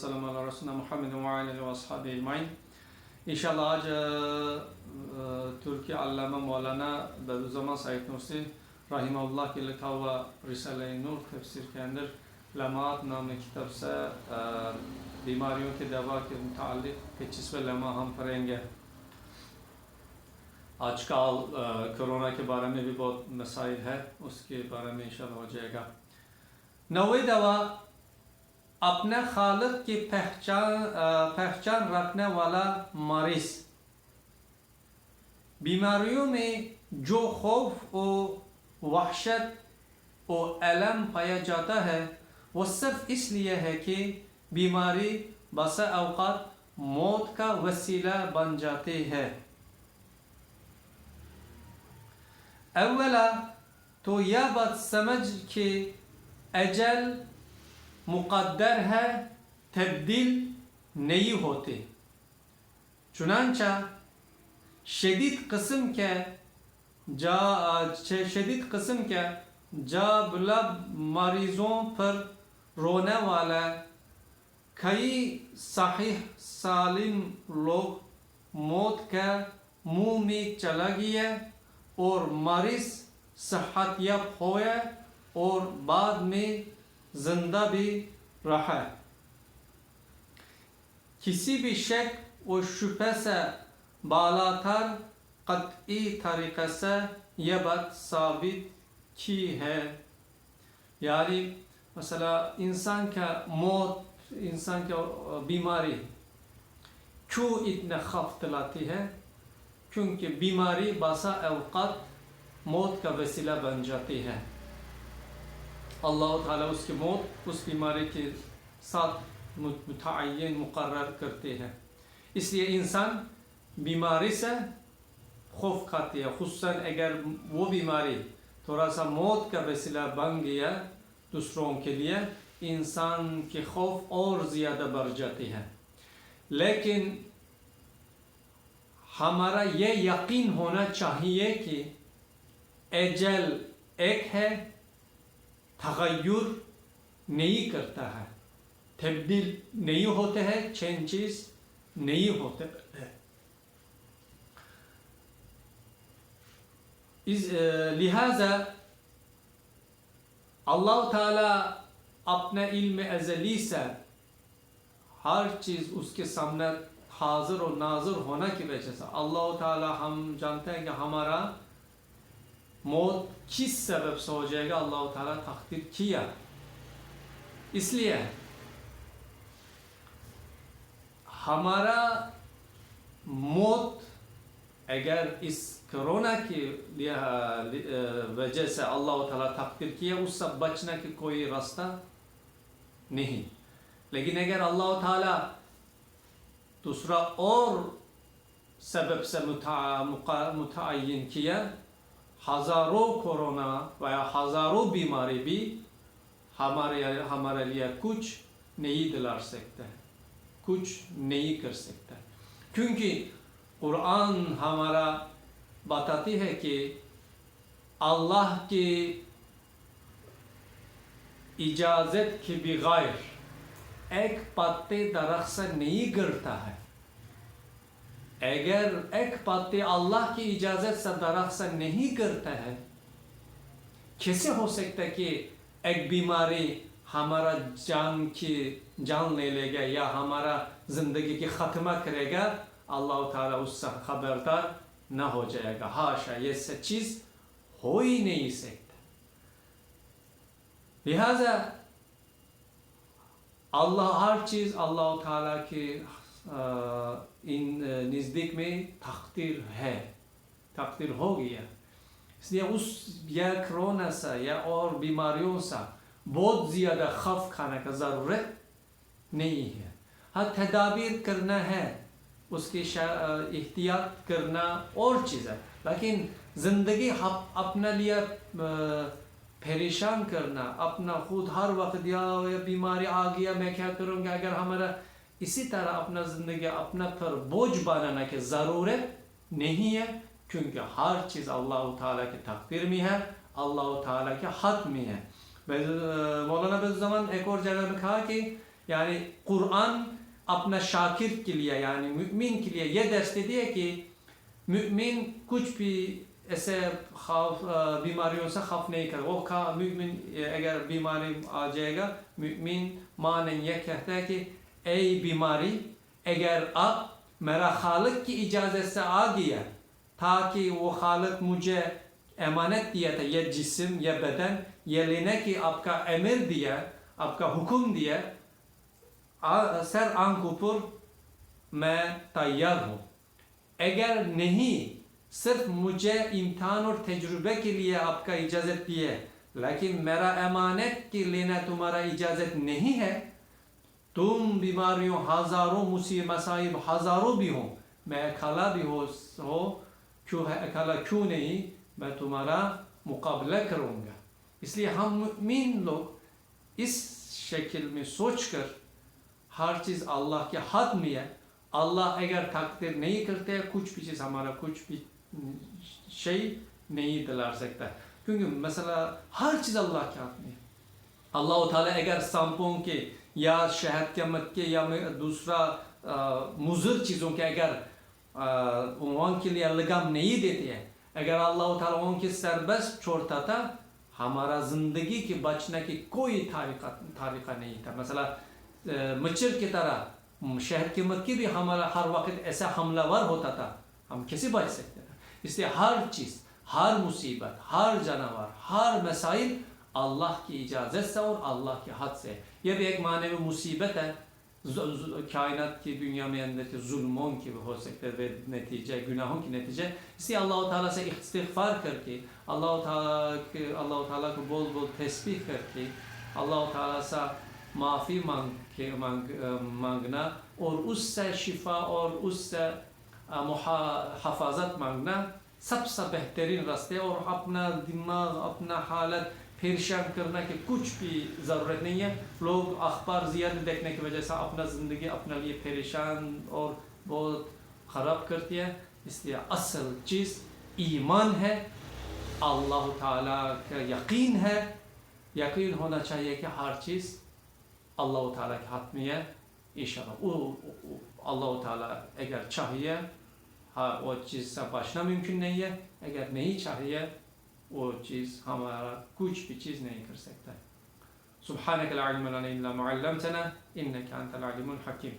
वसल्लम अला रसूलिना मुहम्मद व आलिहि व अस्हाबिहि अजमाइन। इंशाअल्लाह आज तुर्की अल्लामा मौलाना बदरुज़्ज़मान सईद नूरसी रहिमहुल्लाह के लिखा हुआ रिसाला नूर तफसीर के अंदर लम्हात नाम किताब से बीमारियों की दवा के मुतालिक 25वें लम्हा हम पढ़ेंगे। आजकल कोरोना के बारे में भी बहुत मसाइल है, उसके बारे में इंशाअल्लाह हो जाएगा। नवी दवा अपने खालिक की पहचान रखने वाला मरीज। बीमारियों में जो खौफ और वहशत और अलम पाया जाता है वो सिर्फ इसलिए है कि बीमारी बसा औक़ात मौत का वसीला बन जाती है। अव्वला तो यह बात समझ कि अजल मुक़द्दर है, तब्दील नहीं होती। चुनांचा शदीद किस्म के जाबलब मरीज़ों पर रोने वाला कई सहीह सालिम लोग मौत का मुँह में चला गया और मरीज़ सेहतयाब हुआ और बाद में जिंदा भी रहा। किसी भी शक और शुबह से बालातर क़त्ई तरीक़े से यह बात साबित की है। यानी मसला इंसान का मौत, इंसान का बीमारी क्यों इतना खौफ दिलाती है? क्योंकि बीमारी बासा औक़ात मौत का वसीला बन जाती है। अल्लाह ताला उसकी मौत उस बीमारी के साथ मुतअय्यन मुकर्रर करते हैं। इसलिए इंसान बीमारी से खौफ खाती है, खुसूसन अगर वो बीमारी थोड़ा सा मौत का वसीला बन गया दूसरों के लिए, इंसान के खौफ और ज़्यादा बढ़ जाती है। लेकिन हमारा ये यकीन होना चाहिए कि अजल एक है, तग़य्युर नहीं करता है, तब्दील नहीं होते हैं, चेंजेस नहीं होते हैं। इस लिहाजा अल्लाह ताला अपने इल्म अज़ली से हर चीज़ उसके सामने हाज़िर और नाज़िर होने की वजह से अल्लाह ताला, हम जानते हैं कि हमारा मौत किस सबब से हो जाएगा, अल्लाह ताला तक़दीर किया। इसलिए हमारा मौत अगर इस कोरोना की वजह से अल्लाह ताला तक़दीर किया, उससे बचने की कोई रास्ता नहीं। लेकिन अगर अल्लाह ताला दूसरा और सबब से मुतअय्यन किया, हज़ारों कोरोना व हज़ारों बीमारी भी हमारे लिए कुछ नहीं दिला सकता है, कुछ नहीं कर सकता। क्योंकि कुरान हमारा बताती है कि अल्लाह की इजाज़त के बगैर एक पत्ते दरख्त से नहीं गिरता है। अगर एक पत्ते अल्लाह की इजाज़त से दरख्त से नहीं गिरता है, कैसे हो सकता है कि एक बीमारी हमारा जान ले लेगा या हमारा ज़िंदगी की ख़त्मा करेगा? अल्लाह ताला उससे खबरदार न हो जाएगा। हाशा, ये सब चीज़ हो ही नहीं सकता। लिहाजा हर चीज़ अल्लाह ताला के इन नज़दीक में तक़दीर है, तक़दीर हो गया। इसलिए उस या कोरोना से या और बीमारियों से बहुत ज़्यादा खौफ खाने का ज़रूरत नहीं है। हाँ, तदाबीर करना है, उसकी एहतियात करना और चीज़ें, लेकिन ज़िंदगी अपने लिए परेशान करना, अपना खुद हर वक्त या बीमारी आ गया मैं क्या करूँगा, अगर हमारा इसी तरह अपना ज़िंदगी अपना पर बोझ बनाने की ज़रूरत नहीं है। क्योंकि हर चीज़ अल्लाह ताला के तक़दीर में है, अल्लाह ताला के हाथ में है। मौलाना बदरुज़्ज़मान एक और जगह में कहा कि यानी कुरान अपना शाकिर के लिए यानी मुमिन के लिए यह दर्ज देती है कि मुमिन कुछ भी ऐसे बीमारियों से खौफ नहीं कर वो मुमिन अगर बीमारी आ जाएगा मुमिन मान यह कहता है कि ऐ बीमारी अगर अब मेरा खालिक की इजाज़त से आ गया ताकि वो खालिक मुझे अमानत दिया था यह जिस्म यह बदन यह लेने की आपका अमर दिया आपका हुक्म दिया सर आंख ऊपर मैं तैयार हूँ। अगर नहीं सिर्फ मुझे इम्तिहान और तजुर्बे के लिए आपका इजाज़त दी है लेकिन मेरा अमानत के लेना तुम्हारा इजाज़त नहीं है, तुम बीमारियों हज़ारों मसाइब हज़ारों भी हो मैं अकेला भी हो क्यों है अकेला क्यों नहीं मैं तुम्हारा मुकाबला करूँगा। इसलिए हम मुमिन लोग इस शक्ल में सोचकर हर चीज़ अल्लाह के हाथ में है। अल्लाह अगर तकदीर नहीं करते कुछ भी चीज़ हमारा कुछ भी शय नहीं दिला सकता क्योंकि मसला हर चीज़ अल्लाह के हाथ में है। अल्लाह ताला अगर सांपों के या शहद के मक्के या दूसरा मुज़र चीज़ों के अगर वहाँ के लिए लगाम नहीं देते हैं, अगर अल्लाह ताला उनके सरबस छोड़ता था हमारा ज़िंदगी के बचने की कोई तरीका नहीं था। मसला मच्छर की तरह शहद के मक्खी भी हमारा हर वक्त ऐसा हमलावर होता था, हम कैसे बच सकते थे। इसलिए हर चीज़ हर मुसीबत हर जानवर हर मसाइल अल्लाह की इजाज़त से और अल्लाह के हाथ से। यह भी एक माने में मुसीबत है कायनात की दुनिया में अंदर के जुल्मों की हो सकते हैं नतीजे गुनाहों के नतीजे। इसलिए अल्लाह ताला से इस्तिग़फ़ार करके अल्लाह ताला को बोल बोल तस्बीह करके अल्लाह ताला से माफ़ी मांगना और उससे शिफा और उससे हफाजत मांगना सबसे बेहतरीन रास्ते। और अपना दिमाग अपना हालत परेशान करना की कुछ भी ज़रूरत नहीं है। लोग अखबार ज़्यादा देखने की वजह से अपना ज़िंदगी अपने लिए परेशान और बहुत ख़राब करती है। इसलिए असल चीज़ ईमान है, अल्लाह ताला का यकीन है। यकीन होना चाहिए कि हर चीज़ अल्लाह ताला के हाथ में है। इंशाअल्लाह अल्लाह ताला अगर चाहिए हाँ वो चीज़ से बचना मुमकिन नहीं है, अगर नहीं चाहिए वो चीज़ हमारा कुछ भी चीज़ नहीं कर सकता है। सुब्हानक ला इल्मा लना इल्ला मा अल्लमतना इन्नका अंतल अलीमुल हकीम।